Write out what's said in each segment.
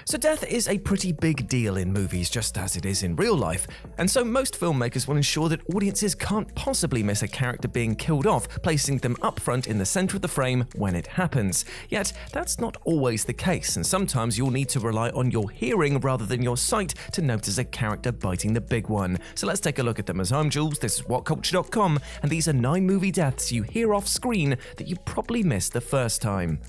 So death is a pretty big deal in movies, just as it is in real life, and so most filmmakers will ensure that audiences can't possibly miss a character being killed off, placing them up front in the center of the frame when it happens. Yet, that's not always the case, and sometimes you'll need to rely on your hearing rather than your sight to notice a character biting the big one. So let's take a look at them. As I'm Jules, this is Whatculture.com, and these are 9 movie deaths you hear off screen that you probably missed the first time.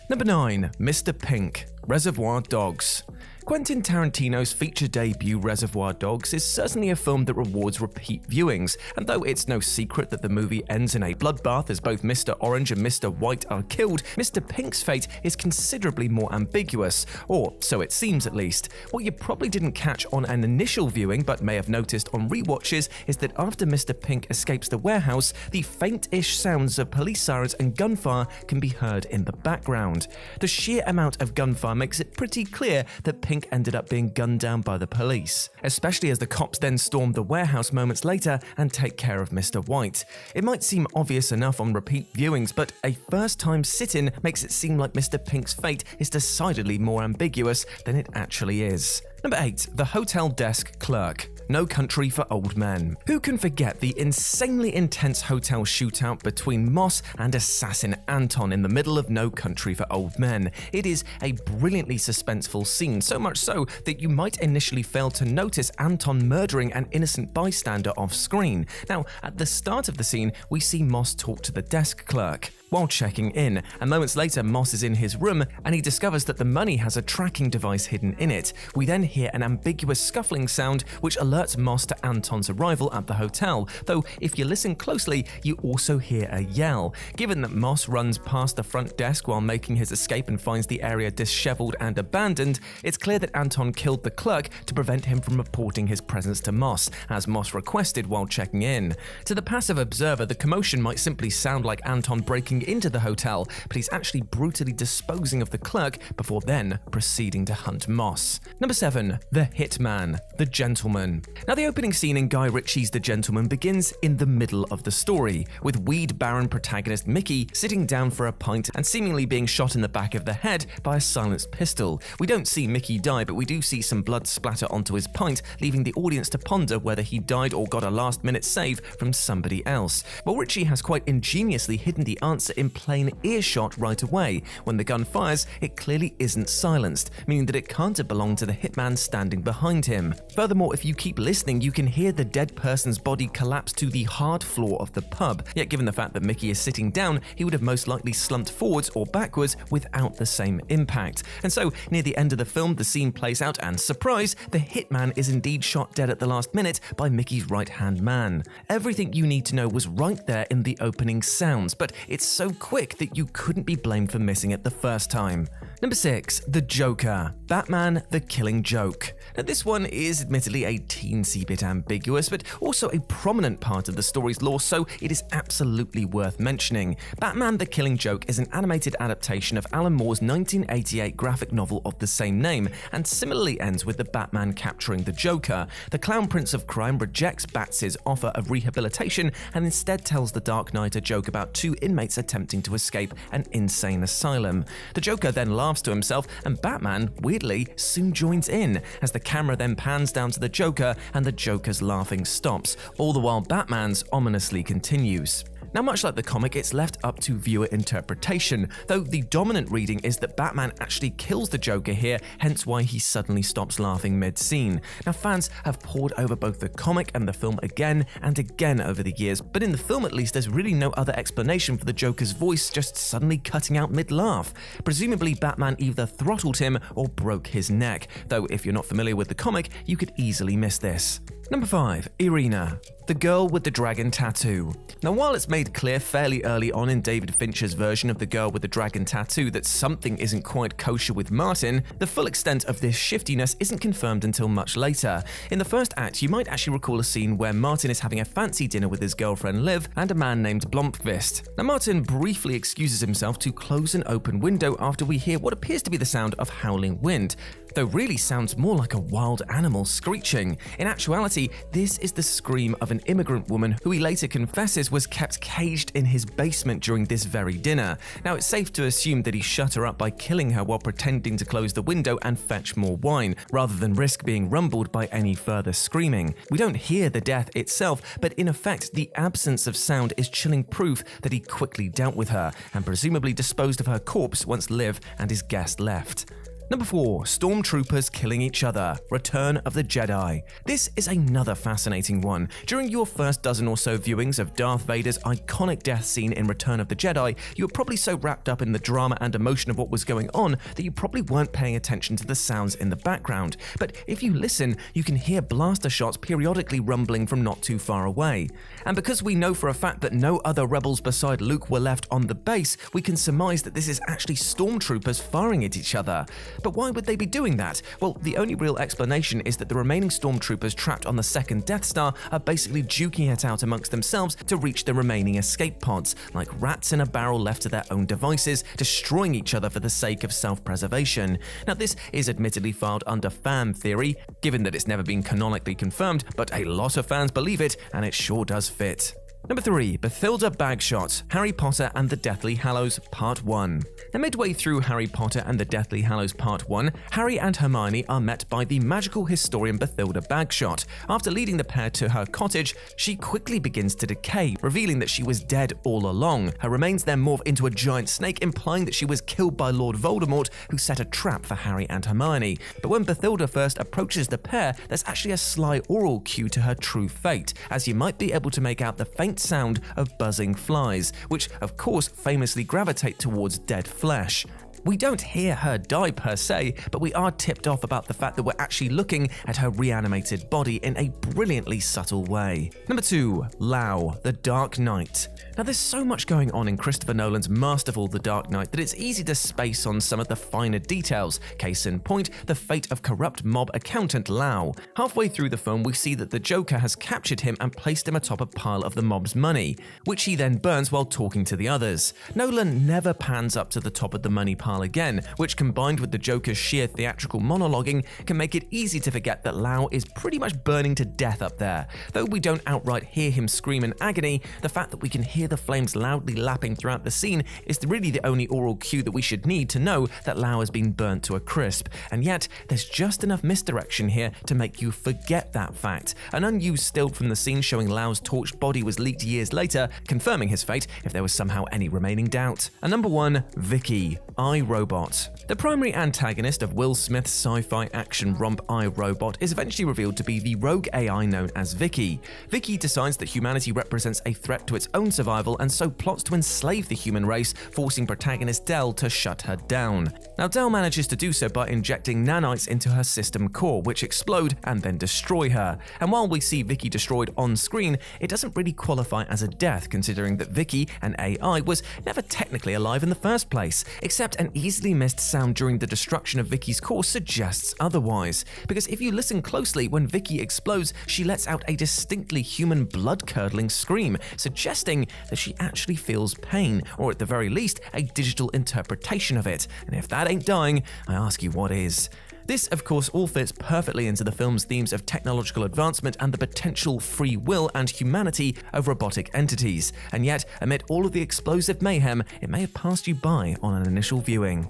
Number 9. Mr. Pink, Reservoir Dogs. Quentin Tarantino's feature debut Reservoir Dogs is certainly a film that rewards repeat viewings, and though it's no secret that the movie ends in a bloodbath as both Mr. Orange and Mr. White are killed, Mr. Pink's fate is considerably more ambiguous, or so it seems at least. What you probably didn't catch on an initial viewing but may have noticed on rewatches is that after Mr. Pink escapes the warehouse, the faint-ish sounds of police sirens and gunfire can be heard in the background. The sheer amount of gunfire makes it pretty clear that Pink ended up being gunned down by the police, especially as the cops then storm the warehouse moments later and take care of Mr. White. It might seem obvious enough on repeat viewings, but a first-time sit-in makes it seem like Mr. Pink's fate is decidedly more ambiguous than it actually is. Number 8. The Hotel Desk Clerk, No Country for Old Men. Who can forget the insanely intense hotel shootout between Moss and assassin Anton in the middle of No Country for Old Men? It is a brilliantly suspenseful scene, so much so that you might initially fail to notice Anton murdering an innocent bystander off screen. Now, at the start of the scene, we see Moss talk to the desk clerk while checking in, and moments later Moss is in his room and he discovers that the money has a tracking device hidden in it. We then hear an ambiguous scuffling sound which alerts Moss to Anton's arrival at the hotel, though if you listen closely you also hear a yell. Given that Moss runs past the front desk while making his escape and finds the area disheveled and abandoned, it's clear that Anton killed the clerk to prevent him from reporting his presence to Moss, as Moss requested while checking in. To the passive observer, the commotion might simply sound like Anton breaking into the hotel, but he's actually brutally disposing of the clerk before then proceeding to hunt Moss. Number 7. The Hitman, The Gentleman. Now, the opening scene in Guy Ritchie's The Gentleman begins in the middle of the story, with weed baron protagonist Mickey sitting down for a pint and seemingly being shot in the back of the head by a silenced pistol. We don't see Mickey die, but we do see some blood splatter onto his pint, leaving the audience to ponder whether he died or got a last-minute save from somebody else. Well, Ritchie has quite ingeniously hidden the answer in plain earshot right away. When the gun fires, it clearly isn't silenced, meaning that it can't have belonged to the hitman standing behind him. Furthermore, if you keep listening, you can hear the dead person's body collapse to the hard floor of the pub. Yet given the fact that Mickey is sitting down, he would have most likely slumped forwards or backwards without the same impact. And so, near the end of the film, the scene plays out and, surprise, the hitman is indeed shot dead at the last minute by Mickey's right-hand man. Everything you need to know was right there in the opening sounds, but it's so quick that you couldn't be blamed for missing it the first time. Number 6. The Joker, Batman the Killing Joke. Now, this one is admittedly a teensy bit ambiguous, but also a prominent part of the story's lore, so it is absolutely worth mentioning. Batman the Killing Joke is an animated adaptation of Alan Moore's 1988 graphic novel of the same name, and similarly ends with the Batman capturing the Joker. The Clown Prince of Crime rejects Bats' offer of rehabilitation and instead tells the Dark Knight a joke about 2 inmates attempting to escape an insane asylum. The Joker then laughs to himself, and Batman, weirdly, soon joins in, as the camera then pans down to the Joker and the Joker's laughing stops, all the while Batman's ominously continues. Now, much like the comic, it's left up to viewer interpretation, though the dominant reading is that Batman actually kills the Joker here, hence why he suddenly stops laughing mid-scene. Now, fans have pored over both the comic and the film again and again over the years, but in the film at least there's really no other explanation for the Joker's voice just suddenly cutting out mid-laugh. Presumably Batman either throttled him or broke his neck, though if you're not familiar with the comic, you could easily miss this. Number 5. Irena, The Girl with the Dragon Tattoo. Now, while it's made clear fairly early on in David Fincher's version of The Girl with the Dragon Tattoo that something isn't quite kosher with Martin, the full extent of this shiftiness isn't confirmed until much later. In the first act, you might actually recall a scene where Martin is having a fancy dinner with his girlfriend Liv and a man named Blomqvist. Now, Martin briefly excuses himself to close an open window after we hear what appears to be the sound of howling wind, though really sounds more like a wild animal screeching. In actuality, this is the scream of an immigrant woman who he later confesses was kept caged in his basement during this very dinner. Now, it's safe to assume that he shut her up by killing her while pretending to close the window and fetch more wine, rather than risk being rumbled by any further screaming. We don't hear the death itself, but in effect, the absence of sound is chilling proof that he quickly dealt with her, and presumably disposed of her corpse once Liv and his guest left. Number 4. Stormtroopers killing each other. Return of the Jedi. This is another fascinating one. During your first dozen or so viewings of Darth Vader's iconic death scene in Return of the Jedi, you were probably so wrapped up in the drama and emotion of what was going on that you probably weren't paying attention to the sounds in the background. But if you listen, you can hear blaster shots periodically rumbling from not too far away. And because we know for a fact that no other rebels beside Luke were left on the base, we can surmise that this is actually stormtroopers firing at each other. But why would they be doing that? Well, the only real explanation is that the remaining stormtroopers trapped on the second Death Star are basically duking it out amongst themselves to reach the remaining escape pods, like rats in a barrel left to their own devices, destroying each other for the sake of self-preservation. Now, this is admittedly filed under fan theory, given that it's never been canonically confirmed, but a lot of fans believe it, and it sure does fit. Number 3. Bathilda Bagshot, Harry Potter and the Deathly Hallows Part 1. Now, midway through Harry Potter and the Deathly Hallows Part 1, Harry and Hermione are met by the magical historian Bathilda Bagshot. After leading the pair to her cottage, she quickly begins to decay, revealing that she was dead all along. Her remains then morph into a giant snake, implying that she was killed by Lord Voldemort, who set a trap for Harry and Hermione. But when Bathilda first approaches the pair, there's actually a sly oral cue to her true fate, as you might be able to make out the faint sound of buzzing flies, which of course famously gravitate towards dead flesh. We don't hear her die per se, but we are tipped off about the fact that we're actually looking at her reanimated body in a brilliantly subtle way. Number 2. Lau, The Dark Knight. Now, there's so much going on in Christopher Nolan's masterful The Dark Knight that it's easy to space on some of the finer details. Case in point, the fate of corrupt mob accountant Lau. Halfway through the film, we see that the Joker has captured him and placed him atop a pile of the mob's money, which he then burns while talking to the others. Nolan never pans up to the top of the money pile again, which combined with the Joker's sheer theatrical monologuing can make it easy to forget that Lau is pretty much burning to death up there. Though we don't outright hear him scream in agony, the fact that we can hear the flames loudly lapping throughout the scene is really the only oral cue that we should need to know that Lau has been burnt to a crisp. And yet, there's just enough misdirection here to make you forget that fact. An unused still from the scene showing Lau's torched body was leaked years later, confirming his fate if there was somehow any remaining doubt. And number 1, Vicki, iRobot. The primary antagonist of Will Smith's sci-fi action romp iRobot is eventually revealed to be the rogue AI known as Vicki. Vicki decides that humanity represents a threat to its own survival and so plots to enslave the human race, forcing protagonist Del to shut her down. Now, Del manages to do so by injecting nanites into her system core, which explode and then destroy her. And while we see Vicki destroyed on screen, it doesn't really qualify as a death, considering that Vicki, an AI, was never technically alive in the first place, except an easily missed sound during the destruction of Vicki's core suggests otherwise. Because if you listen closely, when Vicki explodes, she lets out a distinctly human blood-curdling scream, suggesting that she actually feels pain, or at the very least, a digital interpretation of it. And if that ain't dying, I ask you what is. This, of course, all fits perfectly into the film's themes of technological advancement and the potential free will and humanity of robotic entities. And yet, amid all of the explosive mayhem, it may have passed you by on an initial viewing.